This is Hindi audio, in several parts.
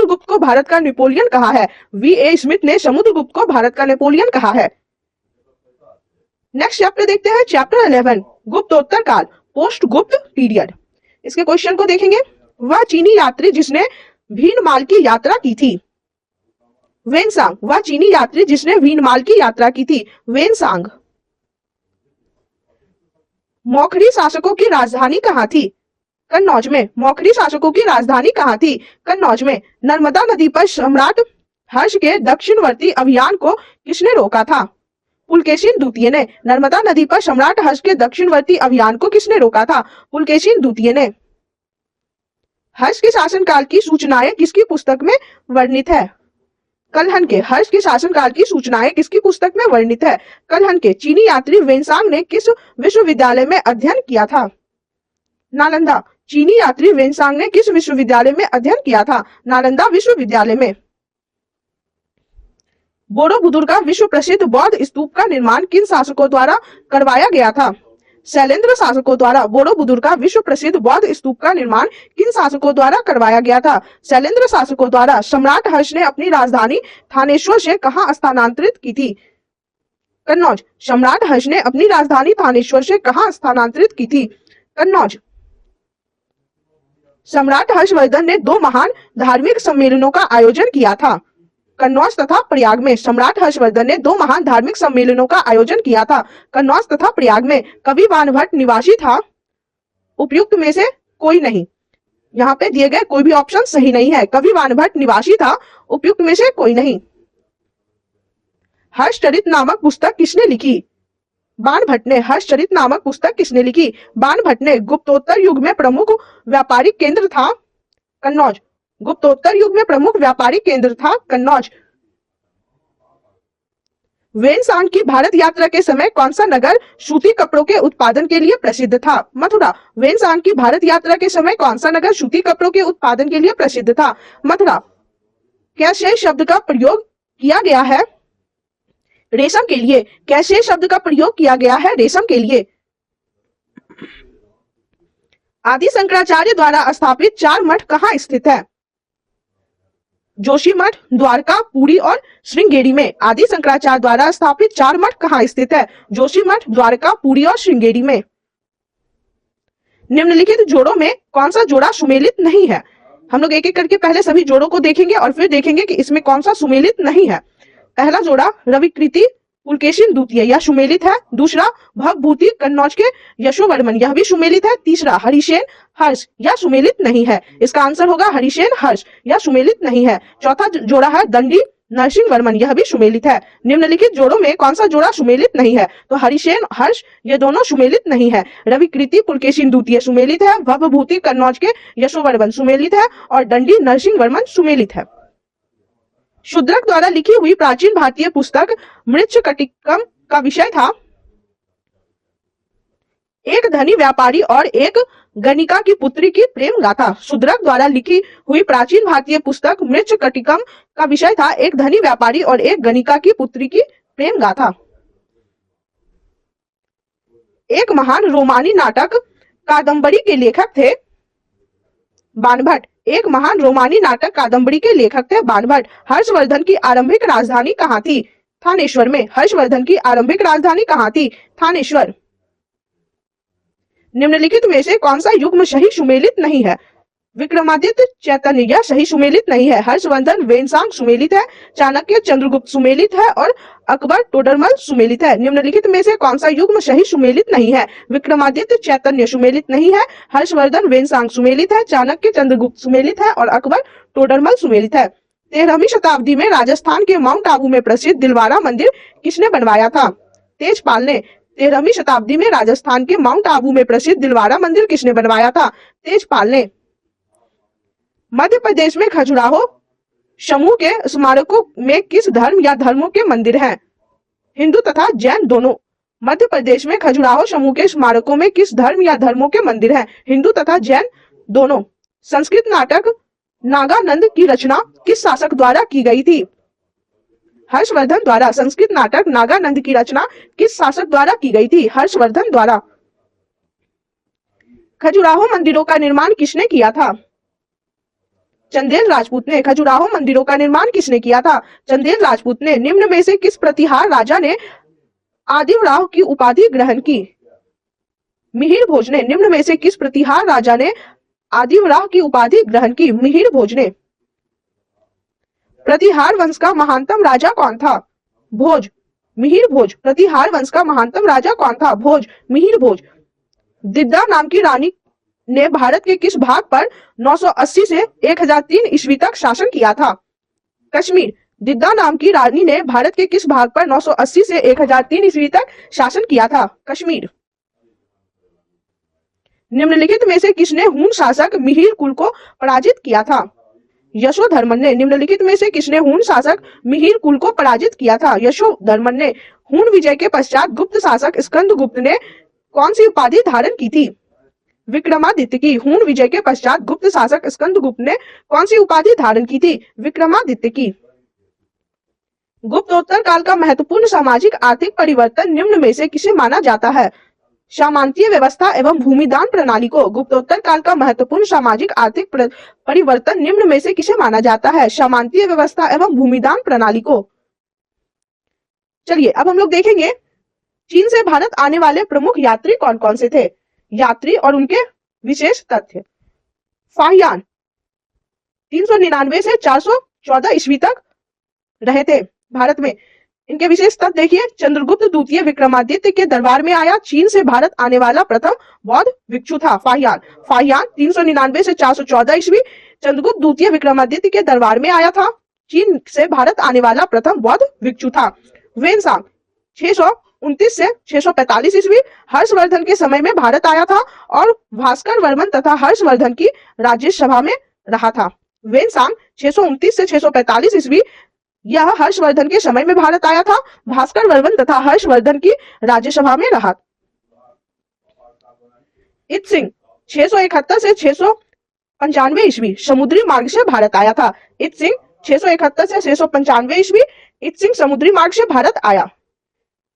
समुद्रगुप्त को भारत का नेपोलियन कहा है? V.A. स्मिथ ने समुद्रगुप्त को भारत का नेपोलियन कहा है। नेक्स्ट चैप्टर देखते हैं, चैप्टर 11 गुप्तोत्तर काल, पोस्ट गुप्त पीरियड। इसके क्वेश्चन को देखेंगे। वह चीनी यात्री जिसने भीनमाल की यात्रा की थी, वेनसांग। वह चीनी यात्री जिसने भीनमाल की यात्रा की थी, वेनसांग। मौखरी शासकों की राजधानी कहाँ थी? कन्नौज में। मौखरी शासकों की राजधानी कहाँ थी? कन्नौज में। नर्मदा नदी पर सम्राट हर्ष के दक्षिणवर्ती अभियान को किसने रोका था? पुलकेशिन द्वितीय ने। नर्मदा नदी पर सम्राट हर्ष के दक्षिणवर्ती अभियान को किसने रोका था? पुलकेशिन द्वितीय ने। हर्ष के शासनकाल की सूचनाएं किसकी पुस्तक में वर्णित है? कल्हन के। हर्ष के शासनकाल की सूचनाएं किसकी पुस्तक में वर्णित है? कल्हन के। चीनी यात्री वेनसांग ने किस विश्वविद्यालय में अध्ययन किया था? नालंदा। चीनी यात्री वेनसांग ने किस विश्वविद्यालय में अध्ययन किया था? नालंदा विश्वविद्यालय में। बोरोबुदुर का विश्व प्रसिद्ध बौद्ध स्तूप का निर्माण किन शासकों द्वारा करवाया गया था? शैलेंद्र शासकों द्वारा। बोरोबुदुर का विश्व प्रसिद्ध बौद्ध स्तूप का निर्माण किन शासकों द्वारा करवाया गया था? शैलेंद्र शासकों द्वारा। सम्राट हर्ष ने अपनी राजधानी थानेश्वर से कहां स्थानांतरित की थी? कन्नौज। सम्राट हर्ष ने अपनी राजधानी थानेश्वर से कहां स्थानांतरित की थी? कन्नौज। सम्राट हर्षवर्धन ने 2 महान धार्मिक सम्मेलनों का आयोजन किया था, कन्नौज तथा प्रयाग में। सम्राट हर्षवर्धन ने 2 महान धार्मिक सम्मेलनों का आयोजन किया था, कन्नौज तथा प्रयाग में। कवि बाणभट्ट निवासी था, उपयुक्त में से कोई नहीं। यहाँ पे दिए गए कोई भी ऑप्शन सही नहीं है। कवि बाणभट्ट निवासी था, उपयुक्त में से कोई नहीं। हर्षचरित नामक पुस्तक किसने लिखी? बाणभट्ट ने। हर्षचरित नामक पुस्तक किसने लिखी? बाणभट्ट ने। गुप्तोत्तर युग में प्रमुख व्यापारिक केंद्र था, कन्नौज। गुप्तोत्तर युग में प्रमुख व्यापारिक केंद्र था, कन्नौज। वेनसांग की भारत यात्रा के समय कौन सा नगर सूती कपड़ों के उत्पादन के लिए प्रसिद्ध था? मथुरा। वेनसांग की भारत यात्रा के समय कौन सा नगर सूती कपड़ों के उत्पादन के लिए प्रसिद्ध था? मथुरा। कैसे शब्द का प्रयोग किया गया है रेशम के लिए? कैसे शब्द का प्रयोग किया गया है रेशम के लिए? आदि शंकराचार्य द्वारा स्थापित 4 मठ कहाँ स्थित है? जोशीमठ, द्वारका, पुरी और श्रृंगेरी में। आदि शंकराचार्य द्वारा स्थापित 4 मठ कहाँ स्थित है? जोशीमठ, द्वारका, पुरी और श्रृंगेरी में। निम्नलिखित जोड़ों में कौन सा जोड़ा सुमेलित नहीं है? हम लोग एक एक करके पहले सभी जोड़ों को देखेंगे और फिर देखेंगे कि इसमें कौन सा सुमेलित नहीं है। पहला जोड़ा रविकृति पुलकेशिन द्वितीय, यह सुमेलित है। दूसरा भवभूति कन्नौज के यशोवर्मन, यह भी सुमेलित है। तीसरा हरिसेन हर्ष, यह सुमेलित नहीं है। इसका आंसर होगा हरिसेन हर्ष, यह सुमेलित नहीं है। चौथा जोड़ा है दंडी नरसिंह वर्मन, यह भी सुमेलित है। निम्नलिखित जोड़ों में कौन सा जोड़ा सुमेलित नहीं है? तो हरिसेन हर्ष ये दोनों सुमेलित नहीं है। रविकृति पुलकेशिन द्वितीय सुमेलित है, भवभूति कन्नौज के यशोवर्मन सुमेलित है और दंडी नरसिंह वर्मन सुमेलित है। शूद्रक द्वारा लिखी हुई प्राचीन भारतीय पुस्तक मृच्छकटिकम का विषय था एक धनी व्यापारी और एक गणिका की पुत्री की प्रेम गाथा। शूद्रक द्वारा लिखी हुई प्राचीन भारतीय पुस्तक मृच्छकटिकम का विषय था एक धनी व्यापारी और एक गणिका की पुत्री की प्रेम गाथा। एक महान रोमानी नाटक कादम्बरी के लेखक थे बाणभट्ट। एक महान रोमानी नाटक कादम्बरी के लेखक थे बाणभट्ट। हर्षवर्धन की आरंभिक राजधानी कहाँ थी? थानेश्वर में। हर्षवर्धन की आरंभिक राजधानी कहाँ थी? थानेश्वर। निम्नलिखित में से कौन सा युग्म सही सुमेलित नहीं है? विक्रमादित्य चैतन्य, यह सही सुमेलित नहीं है। हर्षवर्धन वेनसांग सुमेलित है। चाणक्य चंद्रगुप्त सुमेलित है और अकबर टोडरमल सुमेलित है। निम्नलिखित में से कौन सा युग्म सही सुमेलित नहीं है? विक्रमादित्य चैतन्य सुमेलित नहीं है। हर्षवर्धन वेनसांग सुमेलित है। चाणक्य चंद्रगुप्त सुमेलित है और अकबर टोडरमल सुमेलित है। 13वीं शताब्दी में राजस्थान के माउंट आबू में प्रसिद्ध दिलवारा मंदिर किसने बनवाया था? तेजपाल ने। 13वीं शताब्दी में राजस्थान के माउंट आबू में प्रसिद्ध दिलवारा मंदिर किसने बनवाया था? तेजपाल ने। मध्य प्रदेश में खजुराहो समूह के स्मारकों में किस धर्म या धर्मों के मंदिर हैं? हिंदू तथा जैन दोनों। मध्य प्रदेश में खजुराहो समूह के स्मारकों में किस धर्म या धर्मों के मंदिर हैं? हिंदू तथा जैन दोनों। संस्कृत नाटक नागानंद की रचना किस शासक द्वारा की गई थी? हर्षवर्धन द्वारा। संस्कृत नाटक नागानंद की रचना किस शासक द्वारा की गई थी? हर्षवर्धन द्वारा। खजुराहो मंदिरों का निर्माण किसने किया था? चंदेल राजपूत ने। खजुराहो मंदिरों का निर्माण किसने किया था? चंदेल राजपूत ने। निम्न में से किस प्रतिहार राजा ने आदिवराह की उपाधि ग्रहण की? मिहिर भोज ने। निम्न में से किस प्रतिहार राजा ने आदिवराह की उपाधि ग्रहण की? मिहिर भोज ने। प्रतिहार वंश का महानतम राजा कौन था? भोज। मिहिर भोज। प्रतिहार वंश का महानतम राजा कौन था? भोज। मिहिर भोज। दिद्दा नाम की रानी ने भारत के किस भाग पर 980 से 1003 ईस्वी तक शासन किया था? कश्मीर। दिद्दा नाम की रानी ने भारत के किस भाग पर 980 से 1003 ईस्वी तक शासन किया था? कश्मीर। निम्नलिखित में से किसने हूण शासक मिहिर कुल को पराजित किया था? यशोधर्मन ने। निम्नलिखित में से किसने हूण शासक मिहिर कुल को पराजित किया था? यशोधर्मन ने। हूण विजय के पश्चात गुप्त शासक स्कंदगुप्त ने कौन सी उपाधि धारण की थी? विक्रमादित्य की। हूण विजय के पश्चात गुप्त शासक स्कंदगुप्त ने कौन सी उपाधि धारण की थी? विक्रमादित्य की। गुप्तोत्तर काल का महत्वपूर्ण सामाजिक आर्थिक परिवर्तन निम्न में से किसे माना जाता है? सामंतीय व्यवस्था एवं भूमिदान प्रणाली को। गुप्तोत्तर काल का महत्वपूर्ण सामाजिक आर्थिक परिवर्तन निम्न में से किसे माना जाता है? सामंतीय व्यवस्था एवं भूमिदान प्रणाली को। चलिए अब हम लोग देखेंगे चीन से भारत आने वाले प्रमुख यात्री कौन कौन से थे। यात्री और उनके विशेष तथ्य। फाहियान 399 से 414 ईस्वी तक रहे थे भारत में। इनके विशेष तथ्य देखिए। चंद्रगुप्त द्वितीय विक्रमादित्य के दरबार में आया। चीन से भारत आने वाला प्रथम बौद्ध भिक्षु था। फाहियान 399 से 414 ईस्वी चंद्रगुप्त द्वितीय विक्रमादित्य के दरबार में आया था। चीन से भारत आने वाला प्रथम बौद्ध भिक्षु था। वेनसांग 629 से 645 ईस्वी हर्षवर्धन के समय में भारत आया था और भास्कर वर्मन तथा हर्षवर्धन की राज्यसभा में रहा था। वेनसांग 629 से 645 ईस्वी यह हर्षवर्धन के समय में भारत आया था। भास्कर वर्मन तथा हर्षवर्धन की राज्यसभा में रहा। इत्सिंग 671 से 695 ईस्वी समुद्री मार्ग से भारत आया था। इत्सिंग 671 से 695 ईस्वी इत्सिंग समुद्री मार्ग से भारत आया।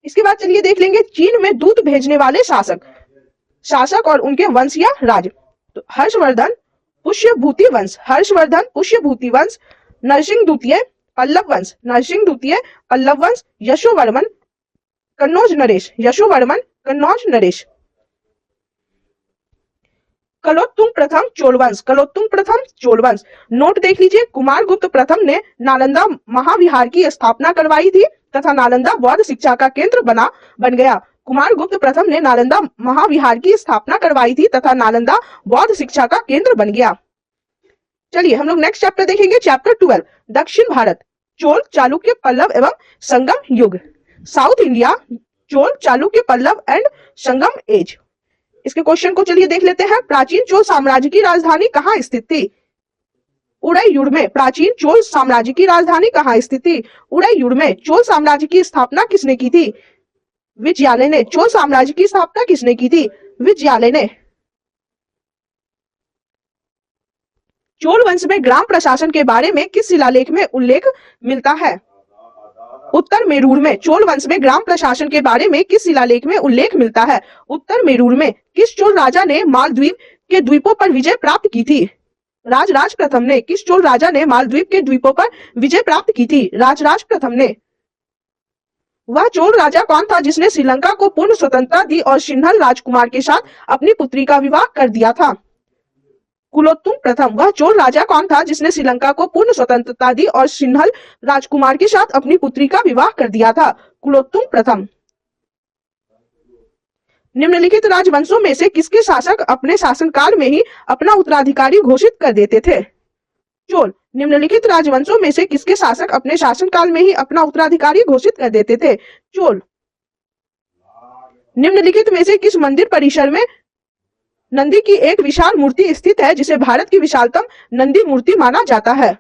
इसके बाद चलिए देख लेंगे चीन में दूत भेजने वाले शासक और उनके वंश या राज्य। तो हर्षवर्धन पुष्यभूति वंश। हर्षवर्धन पुष्यभूति वंश। नरसिंह द्वितीय पल्लव वंश। नरसिंह द्वितीय पल्लव वंश। यशोवर्मन कन्नौज नरेश। यशोवर्मन कन्नौज नरेश। कलोत्तुंग प्रथम चोल वंश। कलोत्तुंग प्रथम चोल वंश। नोट देख लीजिए। कुमारगुप्त प्रथम ने नालंदा महाविहार की स्थापना करवाई थी तथा नालंदा बौद्ध शिक्षा का केंद्र बन गया। कुमारगुप्त प्रथम ने नालंदा महाविहार की स्थापना करवाई थी तथा नालंदा बौद्ध शिक्षा का केंद्र बन गया। चलिए हम लोग नेक्स्ट चैप्टर देखेंगे। चैप्टर 12 दक्षिण भारत चोल चालुक्य पल्लव एवं संगम युग। South India Chola Chalukya Pallava and Sangam age. इसके क्वेश्चन को चलिए देख लेते हैं। प्राचीन चोल साम्राज्य की राजधानी कहाँ स्थित थी? उदयपुर में। प्राचीन चोल साम्राज्य की राजधानी कहाँ स्थित थी? उदयपुर में। चोल साम्राज्य की स्थापना किसने की थी? विजयालय ने। चोल साम्राज्य की स्थापना किसने की थी? विजयालय ने। चोल वंश में ग्राम प्रशासन के बारे में किस शिलालेख में उल्लेख मिलता है? उत्तर मेरूर में। चोल वंश में ग्राम प्रशासन के बारे में किस शिलालेख में उल्लेख मिलता है? उत्तर मेरूर में। किस चोल राजा ने मालद्वीप के द्वीपों पर विजय प्राप्त की थी? राजराज प्रथम ने। किस चोल राजा ने मालद्वीप के द्वीपों पर विजय प्राप्त की थी? राजराज प्रथम ने। वह चोल राजा कौन था जिसने श्रीलंका को पूर्ण स्वतंत्रता दी और सिंहल राजकुमार के साथ अपनी पुत्री का विवाह कर दिया था? कुलोत्तुंग प्रथम। वह चोल राजा कौन था जिसने श्रीलंका को पूर्ण स्वतंत्रता दी और सिंहल राजकुमार के साथ अपनी पुत्री का विवाह कर दिया था? कुलोत्तुंग प्रथम। निम्नलिखित राजवंशों में से किसके शासक अपने शासनकाल में ही अपना उत्तराधिकारी घोषित कर देते थे? चोल। निम्नलिखित राजवंशों में से किसके शासक अपने शासनकाल में ही अपना उत्तराधिकारी घोषित कर देते थे? चोल। निम्नलिखित में से किस मंदिर परिसर में नंदी की एक विशाल मूर्ति स्थित है जिसे भारत की विशालतम नंदी मूर्ति माना जाता है?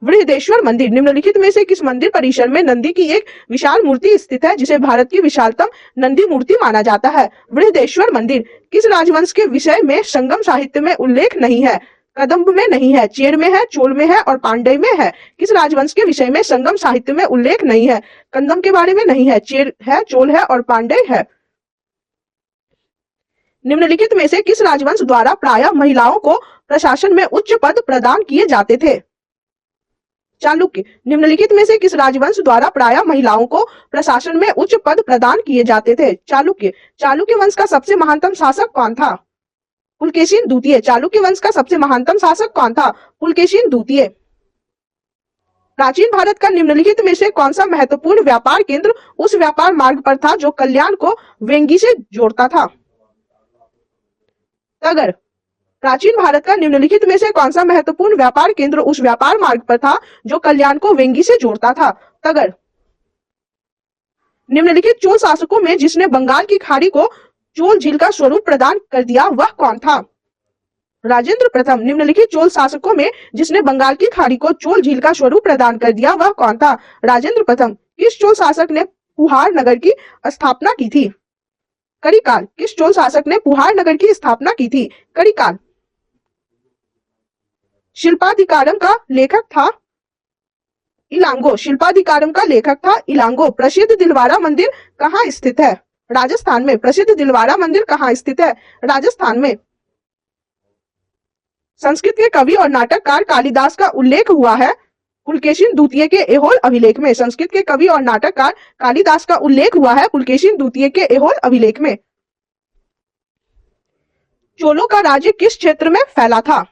बृहदेश्वर मंदिर। निम्नलिखित में से किस मंदिर परिसर में नंदी की एक विशाल मूर्ति स्थित है जिसे भारत की विशालतम नंदी मूर्ति माना जाता है? बृहदेश्वर मंदिर। किस राजवंश के विषय में संगम साहित्य में उल्लेख नहीं है? कदम्ब में नहीं है, चेर में है, चोल में है और पांड्य में है। किस राजवंश के विषय में संगम साहित्य में उल्लेख नहीं है? कदम्ब के बारे में नहीं है, चेर है, चोल है और पांड्य है। निम्नलिखित में से किस राजवंश द्वारा प्रायः महिलाओं को प्रशासन में उच्च पद प्रदान किए जाते थे। चालुक्य, निम्नलिखित में से किस राजवंश द्वारा प्रायः महिलाओं को प्रशासन में उच्च पद प्रदान किए जाते थे? चालुक्य। चालुक्य वंश का सबसे महानतम शासक कौन था? पुलकेशिन द्वितीय। चालुक्य वंश का सबसे महानतम शासक कौन था? पुलकेशिन द्वितीय। प्राचीन भारत का निम्नलिखित में से कौन सा महत्वपूर्ण व्यापार केंद्र उस व्यापार मार्ग पर था जो कल्याण को वेंगी से जोड़ता था? तगर। प्राचीन भारत का निम्नलिखित में से कौन सा महत्वपूर्ण व्यापार केंद्र उस व्यापार मार्ग पर था जो कल्याण को वेंगी से जोड़ता था? तगर। निम्नलिखित चोल शासकों में जिसने बंगाल की खाड़ी को चोल झील का स्वरूप प्रदान कर दिया वह कौन था? राजेंद्र प्रथम। निम्नलिखित चोल शासकों में जिसने बंगाल की खाड़ी को चोल झील का स्वरूप प्रदान कर दिया वह कौन था? राजेंद्र प्रथम। किस चोल शासक ने पुहार नगर की स्थापना की थी? करिकाल। किस चोल शासक ने पुहार नगर की स्थापना की थी? करिकाल। शिल्पाधिकारम का लेखक था इलांगो। शिल्पाधिकारम का लेखक था इलांगो। प्रसिद्ध दिलवारा मंदिर कहाँ स्थित है? राजस्थान में। प्रसिद्ध दिलवारा मंदिर कहाँ स्थित है? राजस्थान में। संस्कृत के कवि और नाटककार कालिदास का उल्लेख हुआ है पुलकेशिन द्वितीय के ऐहोल अभिलेख में। संस्कृत के कवि और नाटककार कालिदास का उल्लेख हुआ है पुलकेशिन द्वितीय के ऐहोल अभिलेख में। चोलों का राज्य किस क्षेत्र में फैला था?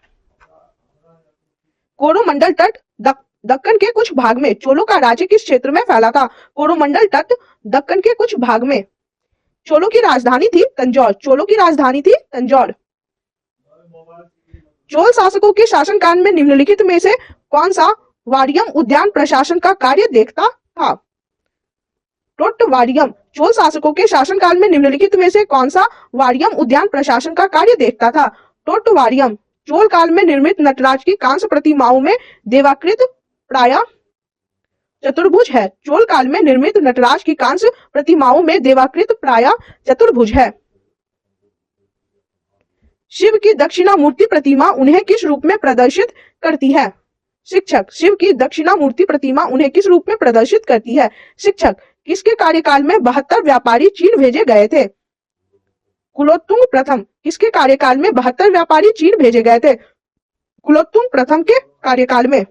कोरोमंडल तट दक्कन के कुछ भाग में। चोलों का राज्य किस क्षेत्र में फैला था? कोरोमंडल तट दक्कन के कुछ भाग में। चोलों की राजधानी थी तंजौर। चोलों की राजधानी थी तंजौर। चोल शासकों के शासनकाल में निम्नलिखित में से कौन सा वारियम उद्यान प्रशासन का कार्य देखता था? टोट्टवारियम। चोल शासकों के शासनकाल में निम्नलिखित में से कौन सा वारियम उद्यान प्रशासन का कार्य देखता था? टोट्टवारियम। चोल काल में निर्मित नटराज की कांस्य प्रतिमाओं में देवाकृत प्रायः चतुर्भुज है। चोल काल में निर्मित नटराज की कांस्य प्रतिमाओं में देवाकृत प्रायः चतुर्भुज है। शिव की दक्षिणामूर्ति प्रतिमा उन्हें किस रूप में प्रदर्शित करती है? शिक्षक। शिव की दक्षिणामूर्ति प्रतिमा उन्हें किस रूप में प्रदर्शित करती है? शिक्षक। किसके कार्यकाल में 72 व्यापारी चीन भेजे गए थे? कुलोत्तुंग प्रथम। किसके कार्यकाल में 72 व्यापारी चीन भेजे गए थे? कुलोत्तुंग प्रथम के कार्यकाल में।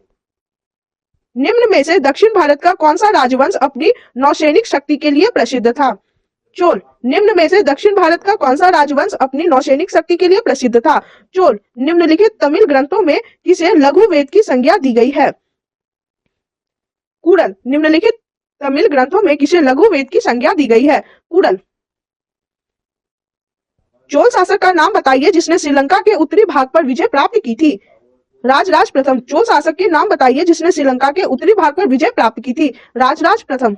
निम्न में से दक्षिण भारत का कौन सा राजवंश अपनी नौसैनिक शक्ति के लिए प्रसिद्ध था? चोल। निम्न में से दक्षिण भारत का कौन सा राजवंश अपनी नौसैनिक शक्ति के लिए प्रसिद्ध था? चोल। निम्नलिखित तमिल ग्रंथों में किसे लघु वेद की संज्ञा दी गई है? कूड़ल। निम्नलिखित तमिल ग्रंथों में किसे लघु वेद की संज्ञा दी गई है? कूड़ल। चोल शासक का नाम बताइए जिसने श्रीलंका के उत्तरी भाग पर विजय प्राप्त की थी? राजराज प्रथम। चोल शासक के नाम बताइए जिसने श्रीलंका के उत्तरी भाग पर विजय प्राप्त की थी? राजराज प्रथम।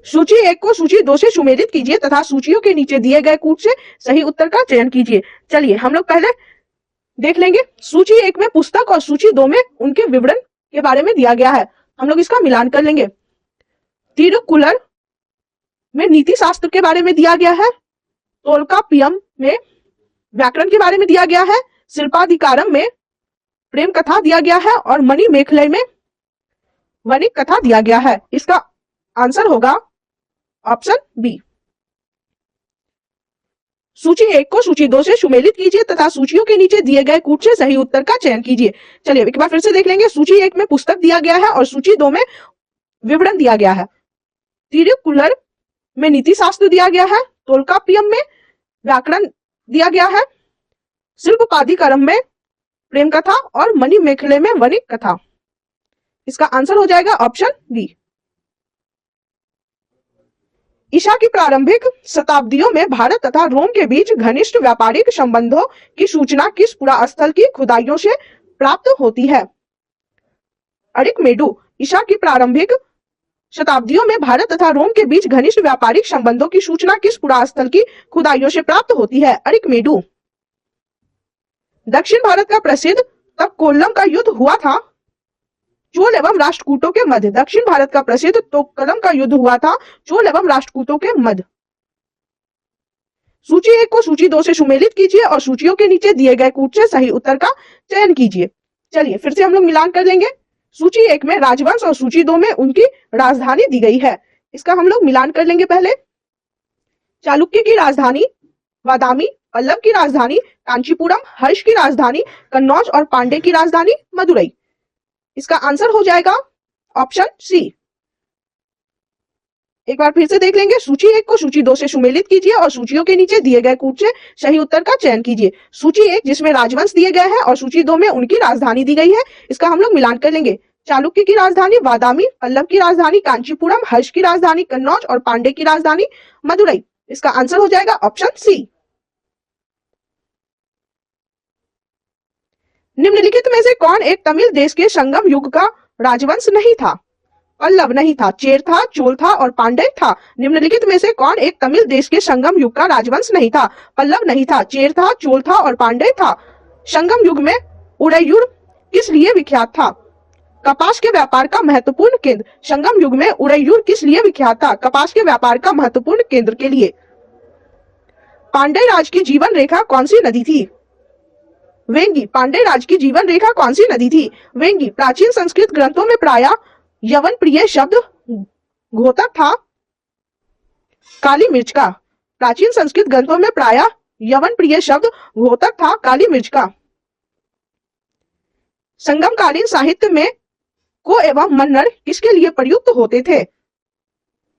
सूची 1 को सूची 2 से सुमेलित कीजिए तथा सूचियों के नीचे दिए गए कूट से सही उत्तर का चयन कीजिए। चलिए हम लोग पहले देख लेंगे। सूची 1 में पुस्तक और सूची 2 में उनके विवरण के बारे में दिया गया है। हम लोग इसका मिलान कर लेंगे। तिरुक्कुलर में नीति शास्त्र के बारे में दिया गया है। तोल्काप्पियम में व्याकरण के बारे में दिया गया है। शिल्पाधिकारम में प्रेम कथा दिया गया है और मणिमेखलय में वणिक कथा दिया गया है। इसका आंसर होगा ऑप्शन बी। सूची 1 को सूची 2 से सुमेलित कीजिए तथा सूचियों के नीचे दिए गए कूट से सही उत्तर का चयन कीजिए। चलिए एक बार फिर से देख लेंगे। सूची 1 में पुस्तक दिया गया है और सूची 2 में विवरण दिया गया है। तिरुक्कुलर में नीति शास्त्र दिया गया है। तोल्काप्पियम में व्याकरण दिया गया है। शिल्पाधिकारम में प्रेम कथा और मणिमेखलय में वणिक कथा। इसका आंसर हो जाएगा ऑप्शन बी। ईसा की प्रारंभिक शताब्दियों में भारत तथा रोम के बीच घनिष्ठ व्यापारिक संबंधों की सूचना किस पुरास्थल की खुदाइयों से प्राप्त होती है? अरिकमेडु। ईसा की प्रारंभिक शताब्दियों में भारत तथा रोम के बीच घनिष्ठ व्यापारिक संबंधों की सूचना किस पुरास्थल की खुदाइयों से प्राप्त होती है? अरिकमेडु। दक्षिण भारत का प्रसिद्ध तक्कोलम का युद्ध हुआ था चोल एवं राष्ट्रकूटों के मध्य। दक्षिण भारत का प्रसिद्ध तोक्कलम का युद्ध हुआ था चोल एवं राष्ट्रकूटों के मध्य। सूची 1 को सूची 2 से सुमेलित कीजिए और सूचियों के नीचे दिए गए कूट से सही उत्तर का चयन कीजिए। चलिए फिर से हम लोग मिलान कर लेंगे। सूची 1 में राजवंश और सूची 2 में उनकी राजधानी दी गई है। इसका हम लोग मिलान कर लेंगे। पहले चालुक्य की राजधानी बादामी पल्लव की राजधानी कांचीपुरम, हर्ष की राजधानी कन्नौज और पांडे की राजधानी मदुरई। इसका आंसर हो जाएगा ऑप्शन सी। एक बार फिर से देख लेंगे। सूची 1 को सूची 2 से सुमेलित कीजिए और सूचियों के नीचे दिए गए कूट से सही उत्तर का चयन कीजिए। सूची 1 जिसमें राजवंश दिए गए हैं और सूची 2 में उनकी राजधानी दी गई है, इसका हम लोग मिलान कर लेंगे। चालुक्य की राजधानी बादामी, पल्लव की राजधानी कांचीपुरम, हर्ष की राजधानी कन्नौज और पांडे की राजधानी मदुरई। इसका आंसर हो जाएगा ऑप्शन सी। निम्नलिखित में से कौन एक तमिल देश के संगम युग का राजवंश नहीं था? पल्लव नहीं था, चेर था, चोल था और पांडे था। निम्नलिखित में से कौन एक तमिल देश के संगम युग का राजवंश नहीं था? पल्लव नहीं था, चेर था, चोल था और पांडे था। संगम युग में उड़ैयुर किस लिए विख्यात था? कपास के व्यापार का महत्वपूर्ण केंद्र। संगम युग में उड़ैयुर किस लिए विख्यात था? कपास के व्यापार का महत्वपूर्ण केंद्र के लिए। पांडे राज की जीवन रेखा कौन सी नदी थी? वेंगी। पांडे राज की जीवन रेखा कौन सी नदी थी? वेंगी। प्राचीन संस्कृत ग्रंथों में प्रायः यवन प्रिय शब्द घोतक था काली मिर्च का। प्राचीन संस्कृत ग्रंथों में प्रायः यवन प्रिय शब्द घोतक था काली मिर्च का। संगमकालीन साहित्य में को एवं मन्नर किसके लिए प्रयुक्त होते थे?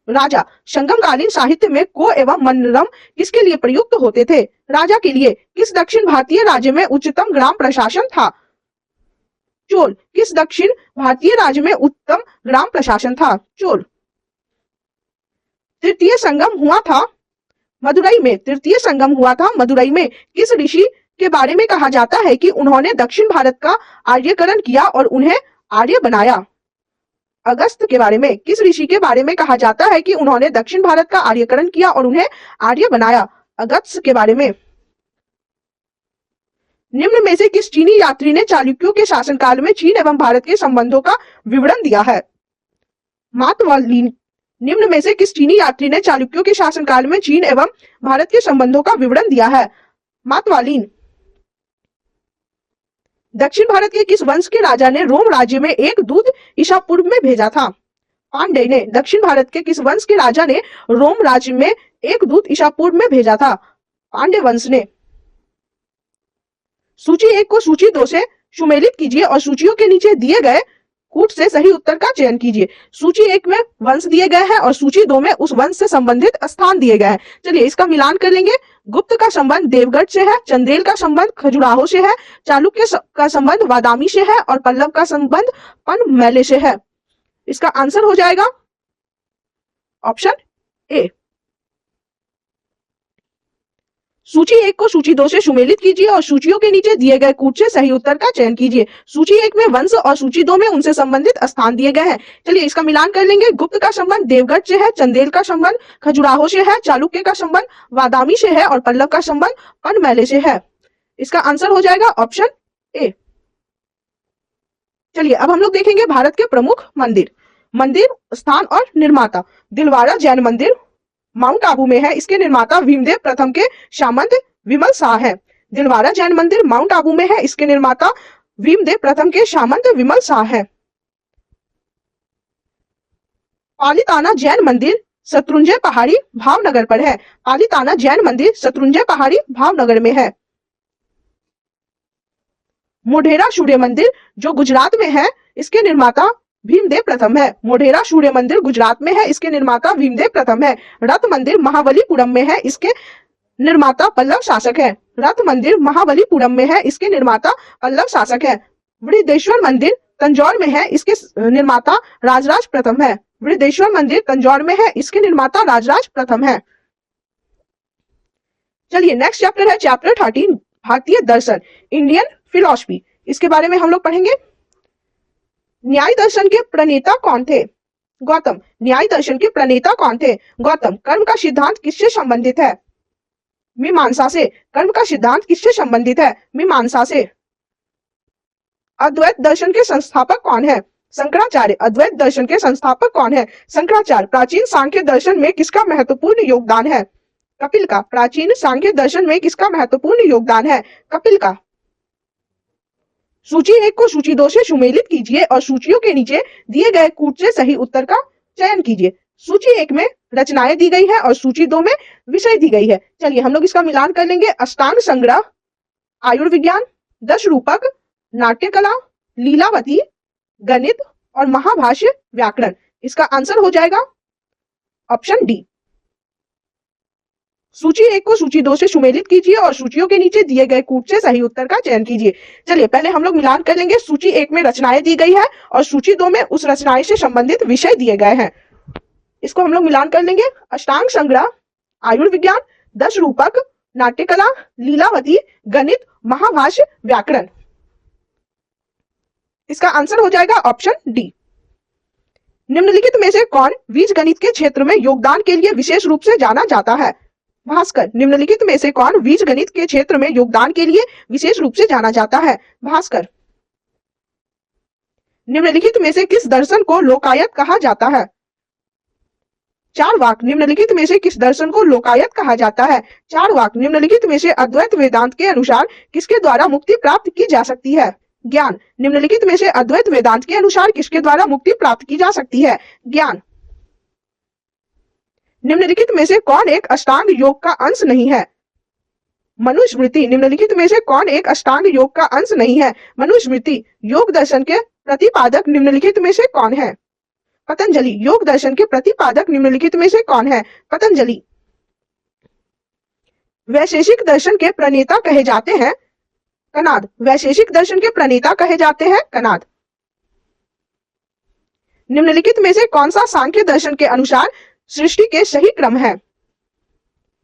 राजा। संगमकालीन साहित्य में को एवं मन्नरम किसके लिए प्रयुक्त होते थे? राजा के लिए। किस दक्षिण भारतीय राज्य में उच्चतम ग्राम प्रशासन था? चोल। किस दक्षिण भारतीय राज्य में उत्तम ग्राम प्रशासन था? चोल। तृतीय संगम हुआ था मदुरई में। तृतीय संगम हुआ था मदुरई में। किस ऋषि के बारे में कहा जाता है कि उन्होंने दक्षिण भारत का आर्यकरण किया और उन्हें आर्य बनाया? अगस्त के बारे में। किस ऋषि के बारे में कहा जाता है कि उन्होंने दक्षिण भारत का आर्यकरण किया और उन्हें आर्य बनाया? अगस्त के बारे में। निम्न में से किस चीनी यात्री ने चालुक्यों के शासनकाल में चीन एवं भारत के संबंधों का विवरण दिया है? मातवालीन। निम्न में से किस चीनी यात्री ने चालुक्यों के शासनकाल में चीन एवं भारत के संबंधों का विवरण दिया है? मातवालीन। दक्षिण भारत के किस वंश के राजा ने रोम राज्य में एक दूत ईसा पूर्व में भेजा था? पांडे ने। दक्षिण भारत के किस वंश के राजा ने रोम राज्य में एक दूत ईसा पूर्व में भेजा था? पांडे वंश ने। सूची 1 को सूची 2 से सुमेलित कीजिए और सूचियों के नीचे दिए गए कूट से सही उत्तर का चयन कीजिए। सूची 1 में वंश दिए गए हैं और सूची 2 में उस वंश से संबंधित स्थान दिए गए हैं। चलिए इसका मिलान कर लेंगे। गुप्त का संबंध देवगढ़ से है, चंदेल का संबंध खजुराहो से है, चालुक्य का संबंध बादामी से है और पल्लव का संबंध पनमैले से है। इसका आंसर हो जाएगा ऑप्शन ए। सूची 1 को सूची 2 से सुमेलित कीजिए और सूचियों के नीचे दिए गए कूट से सही उत्तर का चयन कीजिए। सूची 1 में वंश और सूची 2 में उनसे संबंधित स्थान दिए गए हैं। चलिए इसका मिलान कर लेंगे। गुप्त का संबंध देवगढ़ से है, चंदेल का संबंध खजुराहो से है, चालुक्य का संबंध बादामी से है और पल्लव का संबंध पनमैले से है। इसका आंसर हो जाएगा ऑप्शन ए। चलिए अब हम लोग देखेंगे भारत के प्रमुख मंदिर, स्थान और निर्माता। दिलवारा जैन मंदिर माउंट आबू में है। इसके निर्माता भीमदेव प्रथम के सामंत विमल शाह है। दिलवारा जैन मंदिर माउंट आबू में है। इसके निर्माता भीमदेव प्रथम के सामंत विमल शाह है। पालीताना जैन मंदिर शत्रुंजय पहाड़ी भावनगर पर है। पालीताना जैन मंदिर शत्रुंजय पहाड़ी भावनगर में है। मोढेरा सूर्य मंदिर जो गुजरात में है, इसके निर्माता भीमदेव प्रथम है। मोढेरा सूर्य मंदिर गुजरात में है। इसके निर्माता भीमदेव प्रथम है। रथ मंदिर महाबलीपुरम में है। इसके निर्माता पल्लव शासक है। रथ मंदिर महाबलीपुरम में है। इसके निर्माता पल्लव शासक है। वृद्धेश्वर मंदिर तंजौर में है। इसके निर्माता राजराज प्रथम है। वृद्धेश्वर मंदिर तंजौर में है। इसके निर्माता राजराज प्रथम है। चलिए नेक्स्ट चैप्टर है चैप्टर 13 भारतीय दर्शन, इंडियन फिलॉसफी। इसके बारे में हम लोग पढ़ेंगे। न्याय दर्शन के प्रणेता कौन थे? गौतम। न्याय दर्शन के प्रणेता कौन थे? गौतम। कर्म का सिद्धांत किससे संबंधित है? मीमांसा से। कर्म का सिद्धांत किससे संबंधित है? मीमांसा से। अद्वैत दर्शन के संस्थापक कौन है? शंकराचार्य। अद्वैत दर्शन के संस्थापक कौन है? शंकराचार्य। प्राचीन सांख्य दर्शन में किसका महत्वपूर्ण योगदान है? कपिल का। प्राचीन सांख्य दर्शन में किसका महत्वपूर्ण योगदान है? कपिल का। सूची 1 को सूची 2 से सुमेलित कीजिए और सूचियों के नीचे दिए गए कूट से सही उत्तर का चयन कीजिए। सूची 1 में रचनाएं दी गई है और सूची 2 में विषय दी गई है। चलिए हम लोग इसका मिलान कर लेंगे। अष्टांग संग्रह, आयुर्विज्ञान, दश रूपक, नाट्यकला, लीलावती, गणित और महाभाष्य व्याकरण। इसका आंसर हो जाएगा ऑप्शन डी। सूची 1 को सूची 2 से सुमेलित कीजिए और सूचियों के नीचे दिए गए कूट से सही उत्तर का चयन कीजिए। चलिए पहले हम लोग मिलान कर लेंगे। सूची 1 में रचनाएं दी गई है और सूची 2 में उस रचनाएं से संबंधित विषय दिए गए हैं। इसको हम लोग मिलान कर लेंगे। अष्टांग संग्रह, आयुर्विज्ञान, दश रूपक, नाट्यकला, लीलावती, गणित, महाभाष्य व्याकरण। इसका आंसर हो जाएगा ऑप्शन डी। निम्नलिखित में से कौन बीजगणित के क्षेत्र में योगदान के लिए विशेष रूप से जाना जाता है? भास्कर। निम्नलिखित में से कौन बीजगणित के क्षेत्र में योगदान के लिए विशेष रूप से जाना जाता है? भास्कर। निम्नलिखित में से किस दर्शन को लोकायत कहा जाता है? चारवाक। निम्नलिखित में से किस दर्शन को लोकायत कहा जाता है? चारवाक। निम्नलिखित में से अद्वैत वेदांत के अनुसार किसके द्वारा मुक्ति प्राप्त की जा सकती है? ज्ञान। निम्नलिखित में से अद्वैत वेदांत के अनुसार किसके द्वारा मुक्ति प्राप्त की जा सकती है? ज्ञान। निम्नलिखित में से कौन एक अष्टांग योग का अंश नहीं है? मनुस्मृति। निम्नलिखित में से कौन एक अष्टांग योग का अंश नहीं है? मनुस्मृति। योग दर्शन के प्रतिपादक निम्नलिखित में से कौन है? पतंजलि। योग दर्शन के प्रतिपादक निम्नलिखित में से कौन है? पतंजलि। वैशेषिक दर्शन के प्रणेता कहे जाते हैं? कनाद। वैशेषिक दर्शन के प्रणेता कहे जाते हैं? कनाद। निम्नलिखित में से कौन सा सांख्य दर्शन के अनुसार सृष्टि के सही क्रम है?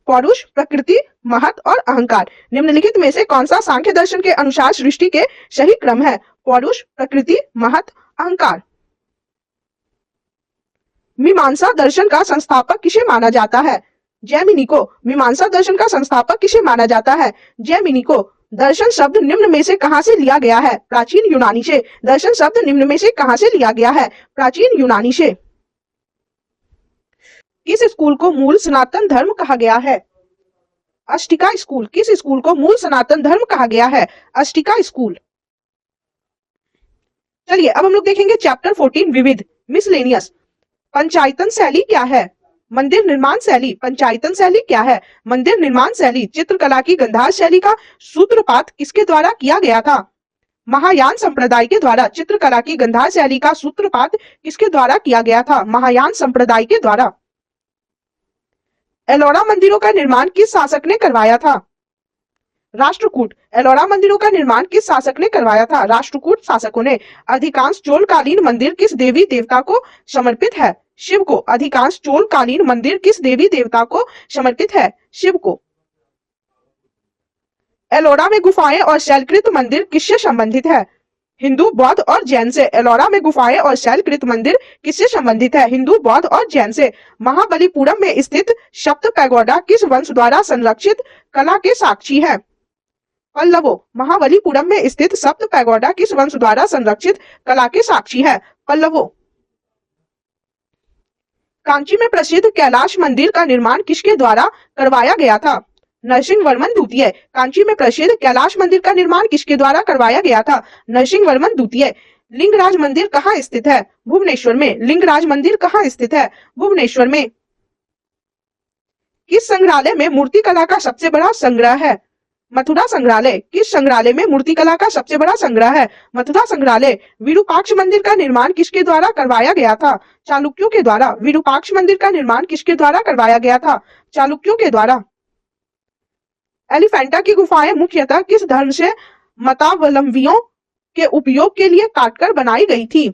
पौरुष, प्रकृति, महत और अहंकार। निम्नलिखित में से कौन सा सांख्य दर्शन के अनुसार सृष्टि के सही क्रम है? पौरुष, प्रकृति, महत, अहंकार। मीमांसा दर्शन का संस्थापक किसे माना जाता है? जैमिनी को। मीमांसा दर्शन का संस्थापक किसे माना जाता है? जैमिनी को। दर्शन शब्द निम्न में से कहां से लिया गया है? प्राचीन यूनानी से। दर्शन शब्द निम्न में से कहां से लिया गया है? प्राचीन यूनानी से। किस स्कूल को मूल सनातन धर्म कहा गया है? अष्टिका स्कूल। किस स्कूल को मूल सनातन धर्म कहा गया है? अष्टिका स्कूल। चलिए अब हम लोग देखेंगे चैप्टर 14 विविध, मिसलेनियस। पंचायतन शैली क्या है? मंदिर निर्माण शैली। पंचायतन शैली क्या है? मंदिर निर्माण शैली। चित्रकला की गंधार शैली का सूत्रपात किसके द्वारा किया गया था? महायान संप्रदाय के द्वारा। चित्रकला की गंधार शैली का सूत्रपात किसके द्वारा किया गया था? महायान संप्रदाय के द्वारा। एलोरा मंदिरों का निर्माण किस शासक ने करवाया था? राष्ट्रकूट। एलोरा मंदिरों का निर्माण किस शासक ने करवाया था? राष्ट्रकूट शासकों ने। अधिकांश चोलकालीन मंदिर किस देवी देवता को समर्पित है? शिव को। अधिकांश चोलकालीन मंदिर किस देवी देवता को समर्पित है? शिव को। एलोरा में गुफाएं और शैलकृत मंदिर किससे संबंधित है? हिंदू, बौद्ध और जैन से। एलोरा में गुफाएं और शैलकृत मंदिर किससे संबंधित है? हिंदू, बौद्ध और जैन से। महाबलीपुरम में स्थित सप्त पैगोडा किस वंश द्वारा संरक्षित कला के साक्षी है? पल्लवों। महाबलीपुरम में स्थित सप्त पैगोडा किस वंश द्वारा संरक्षित कला के साक्षी है? पल्लवों। कांची में प्रसिद्ध कैलाश मंदिर का निर्माण किसके द्वारा करवाया गया था? नरसिंह वर्मन द्वितीय। कांची में प्रसिद्ध कैलाश मंदिर का निर्माण किसके द्वारा करवाया गया था? नरसिंह वर्मन द्वितीय। लिंगराज मंदिर कहाँ स्थित है? भुवनेश्वर में। लिंगराज मंदिर कहाँ स्थित है? भुवनेश्वर में। किस संग्रहालय में मूर्ति कला का सबसे बड़ा संग्रह है? मथुरा संग्रहालय। किस संग्रहालय में मूर्ति कला का सबसे बड़ा संग्रह है? मथुरा संग्रहालय। विरूपाक्ष मंदिर का निर्माण किसके द्वारा करवाया गया था? चालुक्यों के द्वारा। विरूपाक्ष मंदिर का निर्माण किसके द्वारा करवाया गया था? चालुक्यों के द्वारा। एलिफेंटा की गुफाएं मुख्यतः किस धर्म से मतावलंबियों के उपयोग के लिए काटकर बनाई गई थी?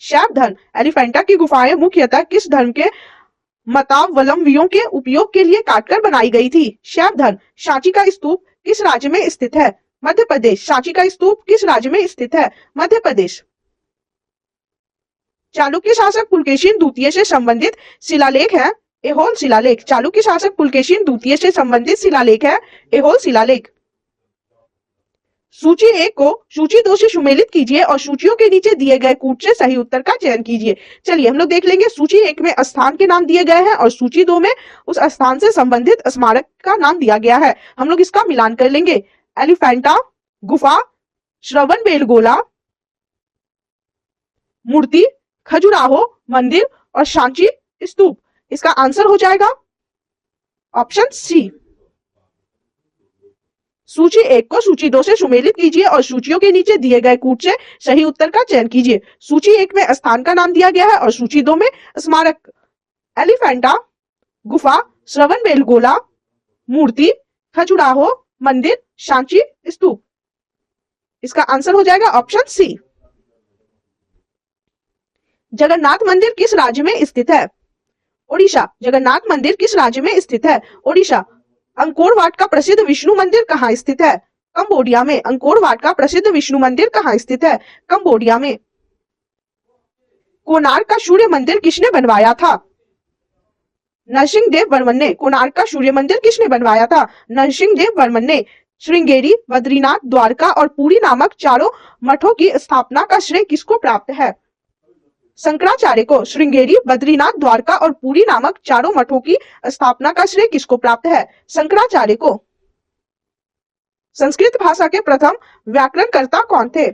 शैव धर्म। एलिफेंटा की गुफाएं मुख्यतः किस धर्म के मतावलंबियों के उपयोग के लिए काटकर बनाई गई थी? शैव धर्म। सांची का स्तूप किस राज्य में स्थित है? मध्य प्रदेश। सांची का स्तूप किस राज्य में स्थित है? मध्य प्रदेश। चालुक्य शासक पुलकेशिन द्वितीय से संबंधित शिलालेख है? एहोल शिलालेख। चालुक्य शासक पुलकेशिन द्वितीय से संबंधित शिलालेख है? एहोल शिलालेख। सूची 1 को सूची 2 से सुमेलित कीजिए और सूचियों के नीचे दिए गए कूट से सही उत्तर का चयन कीजिए। चलिए हम लोग देख लेंगे। सूची 1 में स्थान के नाम दिए गए हैं और सूची 2 में उस स्थान से संबंधित स्मारक का नाम दिया गया है। हम लोग इसका मिलान कर लेंगे। एलिफेंटा गुफा, श्रवणबेलगोला मूर्ति, खजुराहो मंदिर और सांची स्तूप। इसका आंसर हो जाएगा ऑप्शन सी। सूची 1 को सूची 2 से सुमेलित कीजिए और सूचियों के नीचे दिए गए कूट से सही उत्तर का चयन कीजिए। सूची 1 में स्थान का नाम दिया गया है और सूची 2 में स्मारक, एलिफेंटा, गुफा, श्रवण बेलगोला, मूर्ति, खजुराहो मंदिर, सांची स्तूप। इसका आंसर हो जाएगा ऑप्शन सी। जगन्नाथ मंदिर किस राज्य में स्थित है? ओडिशा। जगन्नाथ मंदिर किस राज्य में स्थित है? ओडिशा। अंकोर वाट का प्रसिद्ध विष्णु मंदिर कहाँ स्थित है? कंबोडिया में। अंकोर वाट का प्रसिद्ध विष्णु मंदिर कहाँ स्थित है? कंबोडिया में। कोणार्क का सूर्य मंदिर किसने बनवाया था? नरसिंह देव वर्मन ने। कोणार्क का सूर्य मंदिर किसने बनवाया था? नरसिंह देव वर्मन ने। श्रृंगेरी, बद्रीनाथ, द्वारका और पुरी नामक चारों मठों की स्थापना का श्रेय किसको प्राप्त है? शंकराचार्य को। श्रृंगेरी, बद्रीनाथ, द्वारका और पुरी नामक चारों मठों की स्थापना का श्रेय किसको प्राप्त है? शंकराचार्य को। संस्कृत भाषा के प्रथम व्याकरणकर्ता कौन थे?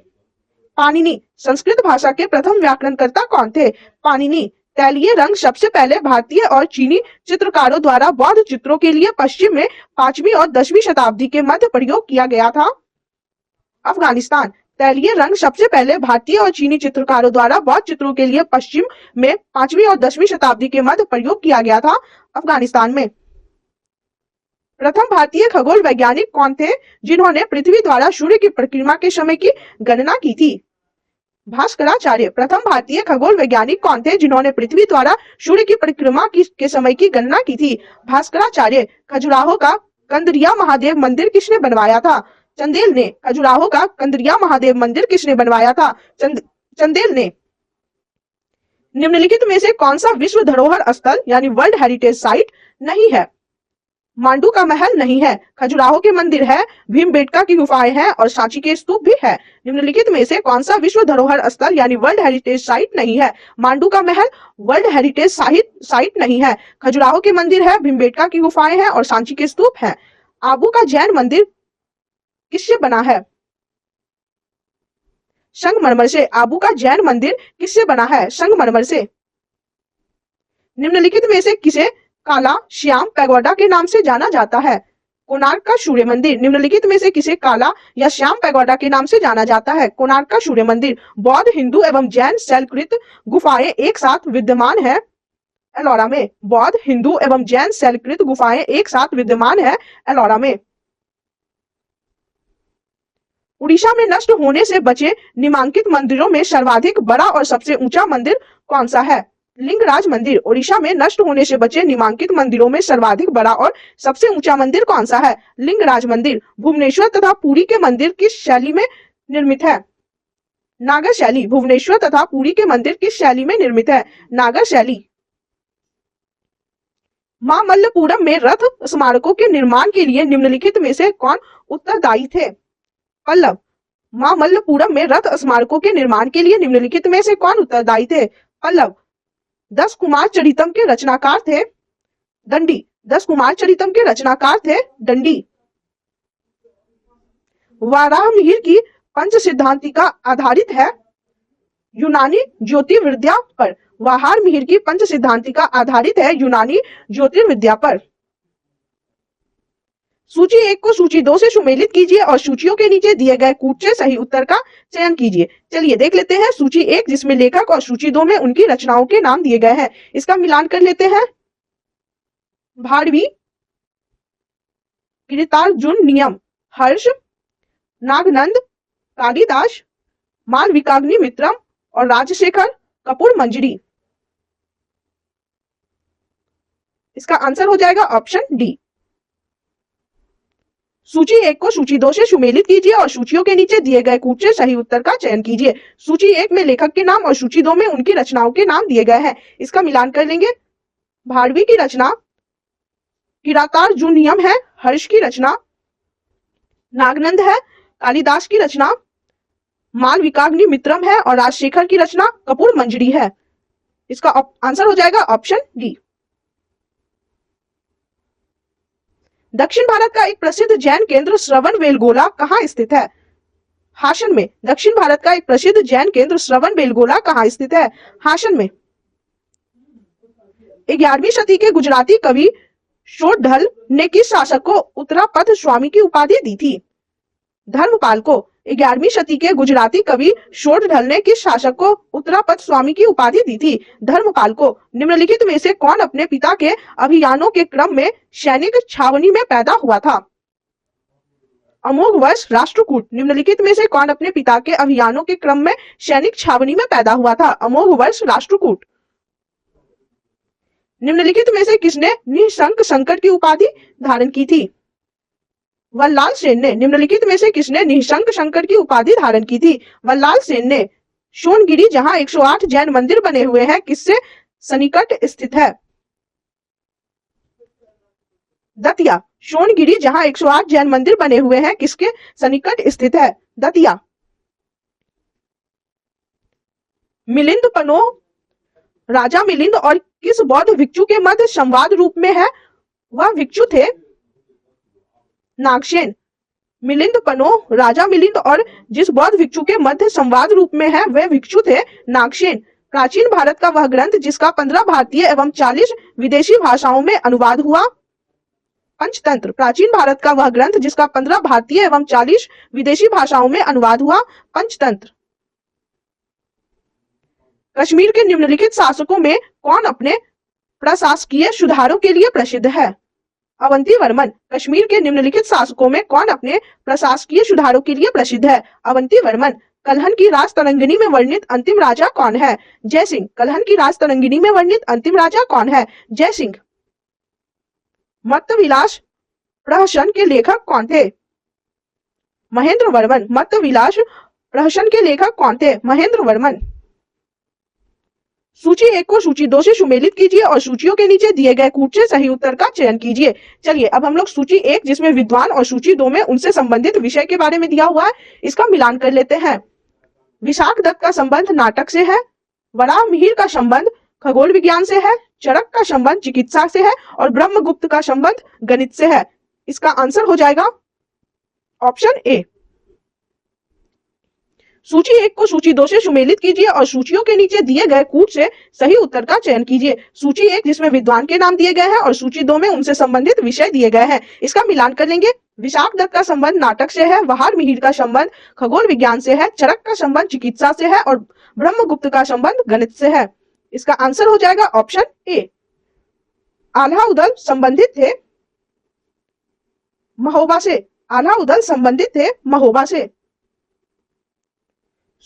पाणिनि। संस्कृत भाषा के प्रथम व्याकरणकर्ता कौन थे? पाणिनि। तैलीय रंग सबसे पहले भारतीय और चीनी चित्रकारों द्वारा बौद्ध चित्रों के लिए पश्चिम में 5वीं और 10वीं शताब्दी के मध्य प्रयोग किया गया था। अफगानिस्तान। तैलीय रंग सबसे पहले भारतीय और चीनी चित्रकारों द्वारा बौद्ध चित्रों के लिए पश्चिम में 5वीं और 10वीं शताब्दी के मध्य प्रयोग किया गया था। अफगानिस्तान में। प्रथम भारतीय खगोल वैज्ञानिक कौन थे जिन्होंने पृथ्वी द्वारा सूर्य की परिक्रमा के समय की गणना की थी? भास्कराचार्य। प्रथम भारतीय खगोल वैज्ञानिक कौन थे जिन्होंने पृथ्वी द्वारा सूर्य की परिक्रमा के समय की गणना की थी? भास्कराचार्य। खजुराहो का कंदरिया महादेव मंदिर किसने बनवाया था? चंदेल ने। खजुराहो का कंदरिया महादेव मंदिर किसने बनवाया था? चंदेल ने। निम्नलिखित में से कौन सा विश्व धरोहर स्थल यानी वर्ल्ड हेरिटेज साइट नहीं है? मांडू का महल नहीं है, खजुराहो के मंदिर है, भीमबेटका की गुफाएं हैं और सांची के स्तूप भी है। निम्नलिखित में से कौन सा विश्व धरोहर स्थल यानी वर्ल्ड हेरिटेज साइट नहीं है? मांडू का महल वर्ल्ड हेरिटेज साइट नहीं है, खजुराहो के मंदिर है, भीमबेटका की गुफाएं हैं और सांची के स्तूप है। आबू का जैन मंदिर किससे बना है? संगमरमर से। आबू का जैन मंदिर किससे बना है? संगमरमर से। निम्नलिखित में से किसे काला श्याम पैगोडा के नाम से जाना जाता है? कोणार्क का सूर्य मंदिर। निम्नलिखित में से किसे काला या श्याम पैगोडा के नाम से जाना जाता है? कोणार्क का सूर्य मंदिर। बौद्ध, हिंदू एवं जैन शैलकृत गुफाएं एक साथ विद्यमान है एलोरा में। बौद्ध, हिंदू एवं जैन शैलकृत गुफाएं एक साथ विद्यमान है एलोरा में। उड़ीसा में नष्ट होने से बचे निमांकित मंदिरों में सर्वाधिक बड़ा और सबसे ऊंचा मंदिर कौन सा है? लिंगराज मंदिर। ओडिशा में नष्ट होने से बचे निमांकित मंदिरों में सर्वाधिक बड़ा और सबसे ऊंचा मंदिर कौन सा है? लिंगराज मंदिर। भुवनेश्वर तथा पुरी के मंदिर किस शैली में निर्मित है? नागर शैली। भुवनेश्वर तथा पुरी के मंदिर किस शैली में निर्मित है? नागर शैली। मामल्लपुरम में रथ स्मारकों के निर्माण के लिए निम्नलिखित में से कौन उत्तरदायी थे? पल्लव। मामल्लपुरम में रथ स्मारकों के निर्माण के लिए निम्नलिखित में से कौन उत्तरदायी थे? पल्लव। 10 कुमार चरितम के रचनाकार थे दंडी। 10 कुमार चरितम के रचनाकार थे दंडी। वाराह मिहिर की पंच सिद्धांतिका आधारित है यूनानी ज्योतिर्विद्या पर। वाहार मिहिर की पंच सिद्धांतिका आधारित है यूनानी ज्योतिर्विद्या पर। सूची 1 को सूची 2 से सुमेलित कीजिए और सूचियों के नीचे दिए गए कूट से सही उत्तर का चयन कीजिए। चलिए देख लेते हैं सूची 1 जिसमें लेखक और सूची 2 में उनकी रचनाओं के नाम दिए गए हैं। इसका मिलान कर लेते हैं। भारवी, कृतार्जुनियम, हर्ष, नागनंद, कालिदास, मालविकाग्निमित्रम और राजशेखर कपूर मंजरी। इसका आंसर हो जाएगा ऑप्शन डी। सूची 1 को सूची 2 से सुमेलित कीजिए और सूचियों के नीचे दिए गए कूट से सही उत्तर का चयन कीजिए। सूची 1 में लेखक के नाम और सूची 2 में उनकी रचनाओं के नाम दिए गए हैं। इसका मिलान कर लेंगे। भारवी की रचना किरातार्जुनियम है, हर्ष की रचना नागनंद है, कालिदास की रचना मालविकाग्निमित्रम है और राजशेखर की रचना कपूर मंजरी है। इसका आंसर हो जाएगा ऑप्शन डी। दक्षिण भारत का एक प्रसिद्ध जैन केंद्र श्रवण बेलगोला कहाँ स्थित है? हासन में। दक्षिण भारत का एक प्रसिद्ध जैन केंद्र श्रवण बेलगोला कहाँ स्थित है? हासन में। 11वीं शती के गुजराती कवि शोडढल ने किस शासक को उत्तरापथ स्वामी की उपाधि दी थी? धर्मपाल को। 11वीं शती के गुजराती कवि शोडढल ने किस शासक को उत्तरापथ स्वामी की उपाधि दी थी? धर्मपाल को। निम्नलिखित में से कौन अपने पिता के अभियानों के क्रम में सैनिक छावनी में पैदा हुआ था? अमोघवर्ष राष्ट्रकूट। निम्नलिखित में से कौन अपने पिता के अभियानों के क्रम में सैनिक छावनी में पैदा हुआ था? अमोघवर्ष राष्ट्रकूट। निम्नलिखित में से किसने निशंक शंकर की उपाधि धारण की थी? वल्लाल सेन ने। निम्नलिखित में से किसने निशंक शंकर की उपाधि धारण की थी? वल्लाल सेन ने। सोनगिरी जहां 108 जैन मंदिर बने हुए हैं किससे सन्निकट स्थित है? दतिया। सोनगिरी जहां 108 जैन मंदिर बने हुए हैं किसके सन्निकट स्थित है? दतिया। मिलिंद पनोह राजा मिलिंद और किस बौद्ध भिक्षु के मध्य संवाद रूप में है? वह भिक्षु थे नागसेन। मिलिंद पनोह राजा मिलिंद और जिस बौद्ध भिक्षु के मध्य संवाद रूप में है वह भिक्षु थे नागसेन। प्राचीन भारत का वह ग्रंथ जिसका 15 भारतीय एवं 40 विदेशी भाषाओं में अनुवाद हुआ? पंचतंत्र। प्राचीन भारत का वह ग्रंथ जिसका 15 भारतीय एवं 40 विदेशी भाषाओं में अनुवाद हुआ? पंचतंत्र। कश्मीर के निम्नलिखित शासकों में कौन अपने प्रशासकीय सुधारों के लिए प्रसिद्ध है? अवंती वर्मन। कश्मीर के निम्नलिखित शासकों में कौन अपने प्रशासकीय सुधारों के लिए प्रसिद्ध है? अवंती वर्मन। कल्हन की राज तरंगिणी में वर्णित अंतिम राजा कौन है? जय सिंह। कल्हन की राज तरंगिणी में वर्णित अंतिम राजा कौन है? जय सिंह। मत्तविलास प्रहसन के लेखक कौन थे? महेंद्र वर्मन। मत्तविलास प्रहसन के लेखक कौन थे? महेंद्र वर्मन। सूची 1 को सूची 2 से सुमेलित कीजिए और सूचियों के नीचे दिए गए कूट से सही उत्तर का चयन कीजिए। चलिए अब हम लोग सूची 1 जिसमें विद्वान और सूची 2 में उनसे संबंधित विषय के बारे में दिया हुआ है इसका मिलान कर लेते हैं। विशाख दत्त का संबंध नाटक से है, वराह मिहिर का संबंध खगोल विज्ञान से है, चरक का संबंध चिकित्सा से है और ब्रह्मगुप्त का संबंध गणित से है। इसका आंसर हो जाएगा ऑप्शन ए। सूची 1 को सूची 2 से सुमेलित कीजिए और सूचियों के नीचे दिए गए कूट से सही उत्तर का चयन कीजिए। सूची 1 जिसमें विद्वान के नाम दिए गए हैं और सूची 2 में उनसे संबंधित विषय दिए गए हैं इसका मिलान कर लेंगे। विशाख दत्त का संबंध नाटक से है, वहार मिहिर का संबंध खगोल विज्ञान से है, चरक का संबंध चिकित्सा से है और ब्रह्मगुप्त का संबंध गणित से है। इसका आंसर हो जाएगा ऑप्शन ए। आल्हा उदल संबंधित थे महोबा से। आल्हा उदल संबंधित थे महोबा से।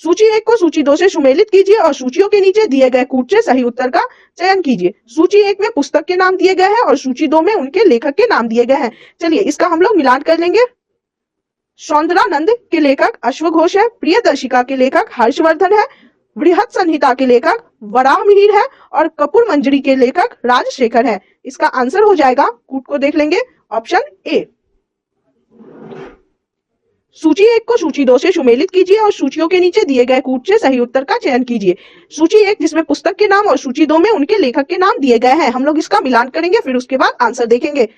सूची 1 को सूची 2 से सुमेलित कीजिए और सूचियों के नीचे दिए गए कूट से सही उत्तर का चयन कीजिए। सूची 1 में पुस्तक के नाम दिए गए हैं और सूची 2 में उनके लेखक के नाम दिए गए हैं। चलिए इसका हम लोग मिलान कर लेंगे। सौंदरानंद के लेखक अश्वघोष है, प्रियदर्शिका के लेखक हर्षवर्धन है, बृहत संहिता के लेखक वराह मिहिर है और कपूर मंजरी के लेखक राजशेखर है। इसका आंसर हो जाएगा, कूट को देख लेंगे, ऑप्शन ए। सूची 1 को सूची 2 से सुमेलित कीजिए और सूचियों के नीचे दिए गए कूट से सही उत्तर का चयन कीजिए। सूची 1 जिसमें पुस्तक के नाम और सूची 2 में उनके लेखक के नाम दिए गए हैं। हम लोग इसका मिलान करेंगे फिर उसके बाद आंसर देखेंगे।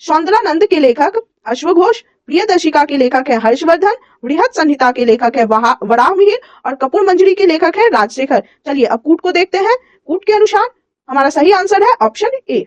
सौंदरानंद के लेखक अश्वघोष, प्रियदर्शिका के लेखक है हर्षवर्धन, बृहत संहिता के लेखक है वराह मिहिर और कपूर मंजरी के लेखक है राजशेखर। चलिए अब कूट को देखते हैं। कूट के अनुसार हमारा सही आंसर है ऑप्शन ए।